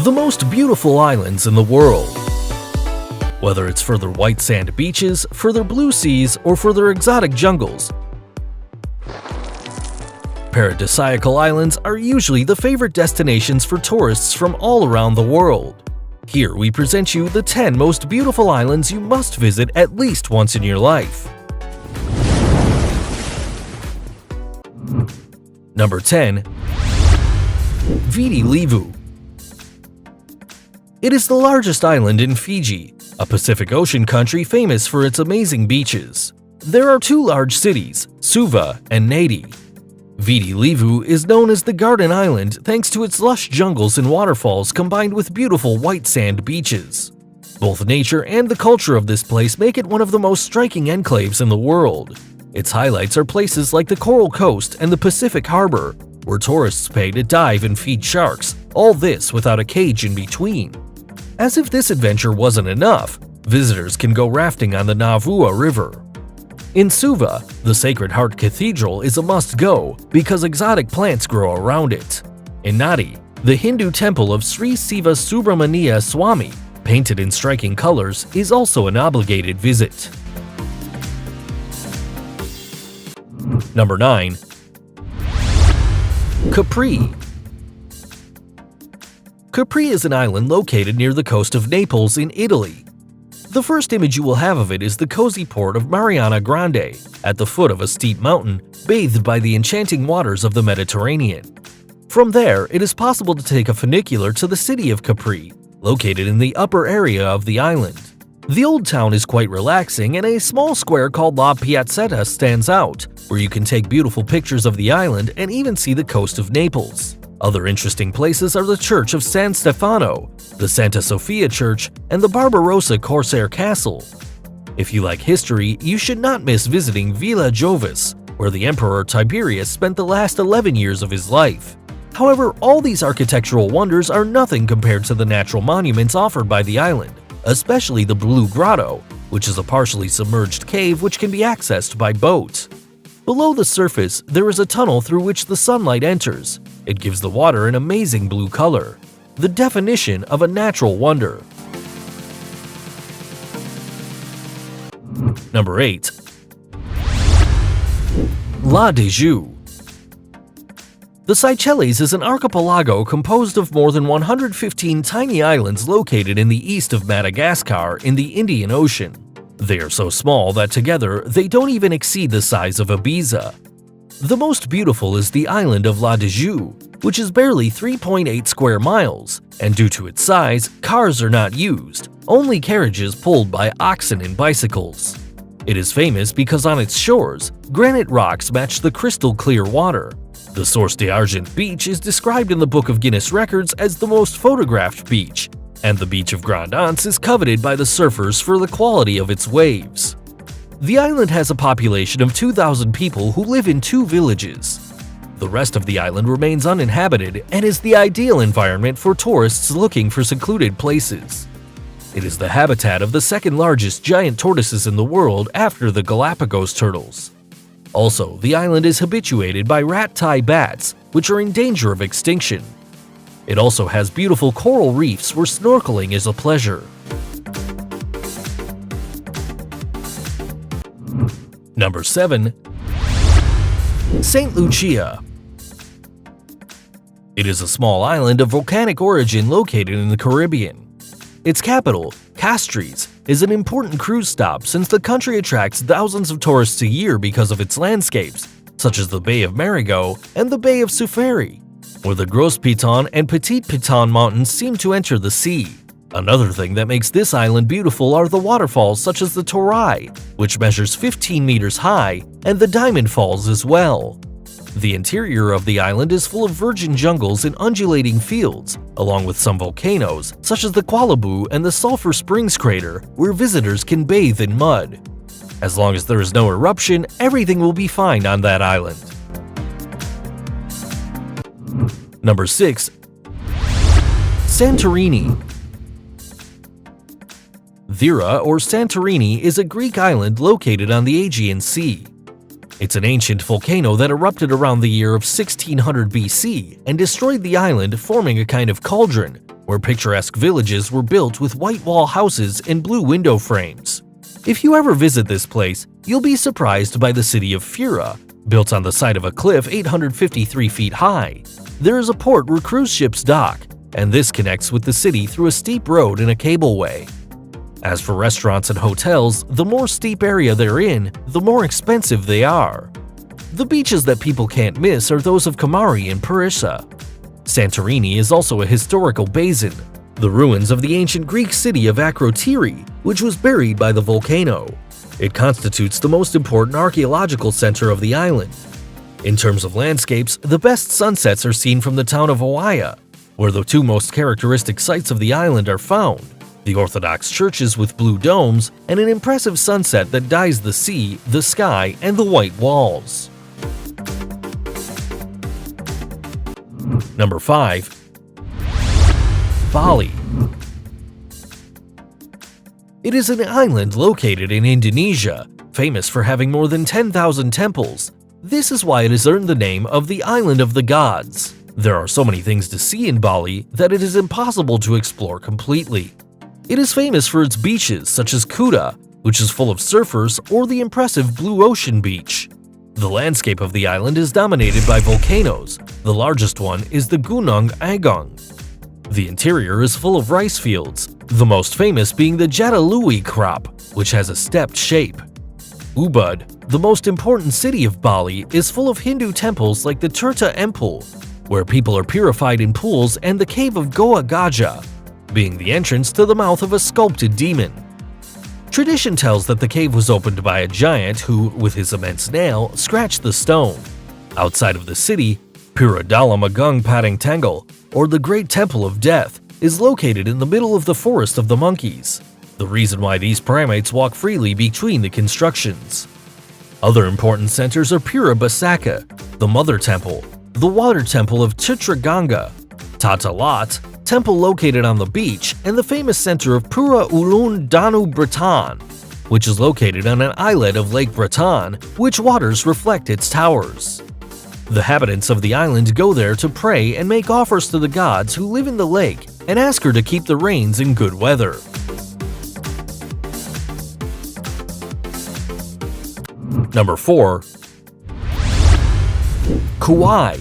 The most beautiful islands in the world. Whether it's further white sand beaches, further blue seas, or further exotic jungles, paradisiacal islands are usually the favorite destinations for tourists from all around the world. Here we present you the 10 most beautiful islands you must visit at least once in your life. Number 10. Viti Levu. It is the largest island in Fiji, a Pacific Ocean country famous for its amazing beaches. There are two large cities, Suva and Nadi. Viti Levu is known as the Garden Island thanks to its lush jungles and waterfalls combined with beautiful white sand beaches. Both nature and the culture of this place make it one of the most striking enclaves in the world. Its highlights are places like the Coral Coast and the Pacific Harbor, where tourists pay to dive and feed sharks, all this without a cage in between. As if this adventure wasn't enough, visitors can go rafting on the Navua River. In Suva, the Sacred Heart Cathedral is a must-go because exotic plants grow around it. In Nadi, the Hindu temple of Sri Siva Subramania Swami, painted in striking colors, is also an obligated visit. Number 9. Capri. Capri is an island located near the coast of Naples in Italy. The first image you will have of it is the cozy port of Mariana Grande, at the foot of a steep mountain, bathed by the enchanting waters of the Mediterranean. From there, it is possible to take a funicular to the city of Capri, located in the upper area of the island. The old town is quite relaxing, and a small square called La Piazzetta stands out, where you can take beautiful pictures of the island and even see the coast of Naples. Other interesting places are the Church of San Stefano, the Santa Sofia Church, and the Barbarossa Corsair Castle. If you like history, you should not miss visiting Villa Jovis, where the Emperor Tiberius spent the last 11 years of his life. However, all these architectural wonders are nothing compared to the natural monuments offered by the island, especially the Blue Grotto, which is a partially submerged cave which can be accessed by boat. Below the surface, there is a tunnel through which the sunlight enters. It gives the water an amazing blue color, the definition of a natural wonder. Number 8. La Deju. The Seychelles is an archipelago composed of more than 115 tiny islands located in the east of Madagascar in the Indian Ocean. They are so small that together they don't even exceed the size of Ibiza. The most beautiful is the island of La Deju, which is barely 3.8 square miles, and due to its size, cars are not used, only carriages pulled by oxen and bicycles. It is famous because on its shores, granite rocks match the crystal clear water. The Source d'Argent beach is described in the Book of Guinness Records as the most photographed beach, and the beach of Grand Anse is coveted by the surfers for the quality of its waves. The island has a population of 2,000 people who live in 2 villages. The rest of the island remains uninhabited and is the ideal environment for tourists looking for secluded places. It is the habitat of the second largest giant tortoises in the world after the Galapagos turtles. Also, the island is habituated by rat-tail bats, which are in danger of extinction. It also has beautiful coral reefs where snorkeling is a pleasure. Number 7. St. Lucia. It is a small island of volcanic origin located in the Caribbean. Its capital, Castries, is an important cruise stop since the country attracts thousands of tourists a year because of its landscapes, such as the Bay of Marigot and the Bay of Soufrière, where the Gros Piton and Petit Piton mountains seem to enter the sea. Another thing that makes this island beautiful are the waterfalls such as the Torai, which measures 15 meters high, and the Diamond Falls as well. The interior of the island is full of virgin jungles and undulating fields, along with some volcanoes, such as the Qualabou and the Sulphur Springs crater, where visitors can bathe in mud. As long as there is no eruption, everything will be fine on that island. Number 6. Santorini. Thera or Santorini is a Greek island located on the Aegean Sea. It's an ancient volcano that erupted around the year of 1600 BC and destroyed the island, forming a kind of cauldron, where picturesque villages were built with white wall houses and blue window frames. If you ever visit this place, you'll be surprised by the city of Fira, built on the side of a cliff 853 feet high. There is a port where cruise ships dock, and this connects with the city through a steep road and a cableway. As for restaurants and hotels, the more steep area they're in, the more expensive they are. The beaches that people can't miss are those of Kamari and Parissa. Santorini is also a historical basin, the ruins of the ancient Greek city of Akrotiri, which was buried by the volcano. It constitutes the most important archaeological center of the island. In terms of landscapes, the best sunsets are seen from the town of Kauai, where the two most characteristic sites of the island are found: the Orthodox churches with blue domes and an impressive sunset that dyes the sea, the sky, and the white walls. Number 5. Bali. It is an island located in Indonesia, famous for having more than 10,000 temples. This is why it has earned the name of the Island of the Gods. There are so many things to see in Bali that it is impossible to explore completely. It is famous for its beaches such as Kuta, which is full of surfers, or the impressive Blue Ocean Beach. The landscape of the island is dominated by volcanoes. The largest one is the Gunung Agung. The interior is full of rice fields, the most famous being the Jatilui crop, which has a stepped shape. Ubud, the most important city of Bali, is full of Hindu temples like the Tirta Temple, where people are purified in pools, and the cave of Goa Gajah, being the entrance to the mouth of a sculpted demon. Tradition tells that the cave was opened by a giant who, with his immense nail, scratched the stone. Outside of the city, Puradala Magung Padang Tangle, or the Great Temple of Death, is located in the middle of the Forest of the Monkeys, the reason why these primates walk freely between the constructions. Other important centers are Pura Basaka, the Mother Temple, the Water Temple of Chitraganga, Tata Lot, temple located on the beach, and the famous center of Pura Ulun Danu Breton, which is located on an islet of Lake Breton, which waters reflect its towers. The inhabitants of the island go there to pray and make offers to the gods who live in the lake and ask her to keep the rains in good weather. Number 4. Kauai.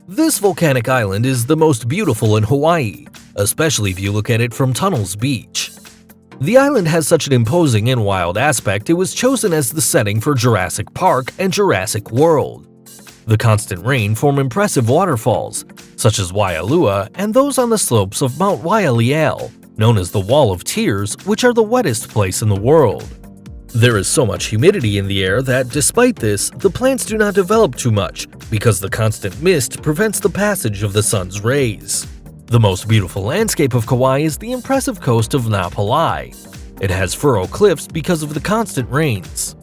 This volcanic island is the most beautiful in Hawaii, especially if you look at it from Tunnels Beach. The island has such an imposing and wild aspect it was chosen as the setting for Jurassic Park and Jurassic World. The constant rain form impressive waterfalls, such as Waialua and those on the slopes of Mount Waialeal, known as the Wall of Tears, which are the wettest place in the world. There is so much humidity in the air that, despite this, the plants do not develop too much because the constant mist prevents the passage of the sun's rays. The most beautiful landscape of Kauai is the impressive coast of Napalai. It has furrow cliffs because of the constant rains.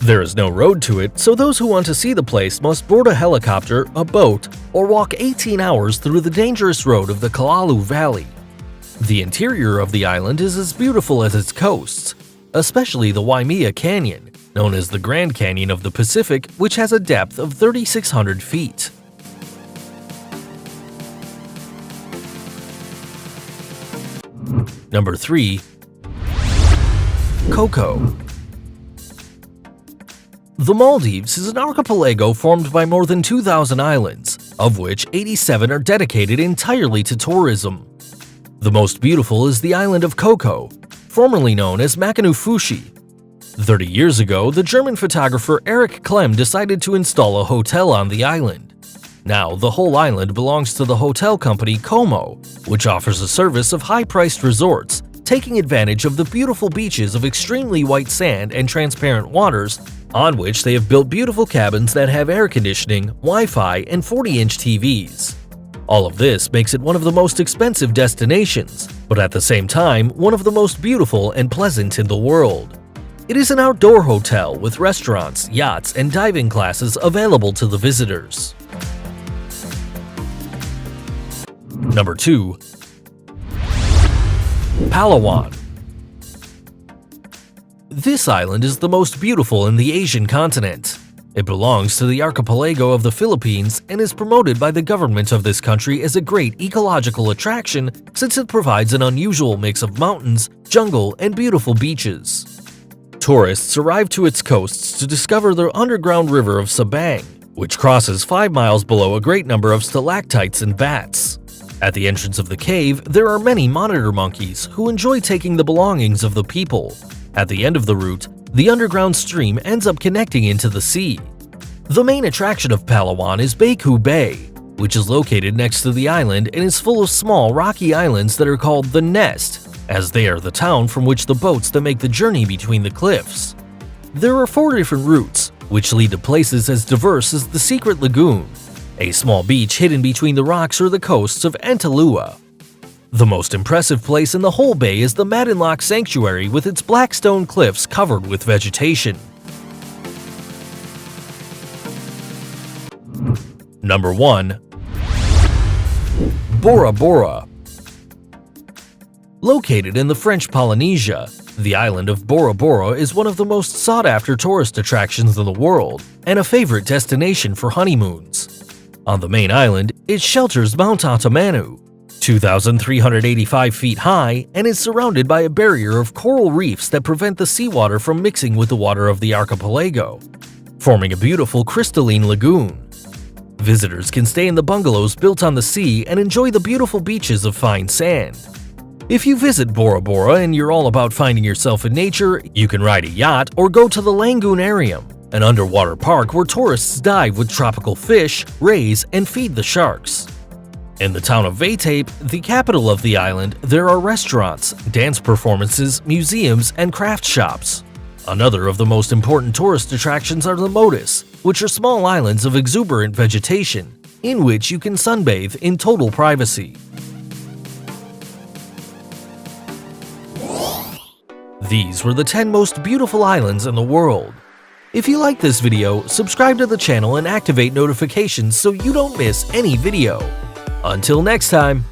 There is no road to it, so those who want to see the place must board a helicopter, a boat, or walk 18 hours through the dangerous road of the Kalalu Valley. The interior of the island is as beautiful as its coasts, especially the Waimea Canyon, known as the Grand Canyon of the Pacific, which has a depth of 3,600 feet. Number 3. Coco. The Maldives is an archipelago formed by more than 2,000 islands, of which 87 are dedicated entirely to tourism. The most beautiful is the island of Coco, formerly known as Makunufushi. 30 years ago, the German photographer Erich Klemm decided to install a hotel on the island. Now, the whole island belongs to the hotel company Como, which offers a service of high-priced resorts, taking advantage of the beautiful beaches of extremely white sand and transparent waters, on which they have built beautiful cabins that have air conditioning, Wi-Fi, and 40-inch TVs. All of this makes it one of the most expensive destinations, but at the same time, one of the most beautiful and pleasant in the world. It is an outdoor hotel with restaurants, yachts, and diving classes available to the visitors. Number 2. Palawan. This island is the most beautiful in the Asian continent. It belongs to the archipelago of the Philippines and is promoted by the government of this country as a great ecological attraction since it provides an unusual mix of mountains, jungle, and beautiful beaches. Tourists arrive to its coasts to discover the underground river of Sabang, which crosses 5 miles below a great number of stalactites and vats. At the entrance of the cave, there are many monitor monkeys who enjoy taking the belongings of the people. At the end of the route, the underground stream ends up connecting into the sea. The main attraction of Palawan is Baku Bay, which is located next to the island and is full of small rocky islands that are called the Nest, as they are the town from which the boats that make the journey between the cliffs. There are 4 different routes, which lead to places as diverse as the Secret Lagoon, a small beach hidden between the rocks or the coasts of Antalua. The most impressive place in the whole bay is the Madinlock Sanctuary with its black stone cliffs covered with vegetation. Number 1. Bora Bora. Located in the French Polynesia, the island of Bora Bora is one of the most sought-after tourist attractions in the world and a favorite destination for honeymoons. On the main island, it shelters Mount Atamanu, 2,385 feet high, and is surrounded by a barrier of coral reefs that prevent the seawater from mixing with the water of the archipelago, forming a beautiful crystalline lagoon. Visitors can stay in the bungalows built on the sea and enjoy the beautiful beaches of fine sand. If you visit Bora Bora and you're all about finding yourself in nature, you can ride a yacht or go to the Lagoonarium, an underwater park where tourists dive with tropical fish, raise, and feed the sharks. In the town of Vatape, the capital of the island, there are restaurants, dance performances, museums, and craft shops. Another of the most important tourist attractions are the Motis, which are small islands of exuberant vegetation, in which you can sunbathe in total privacy. These were the 10 most beautiful islands in the world. If you like this video, subscribe to the channel and activate notifications so you don't miss any video. Until next time!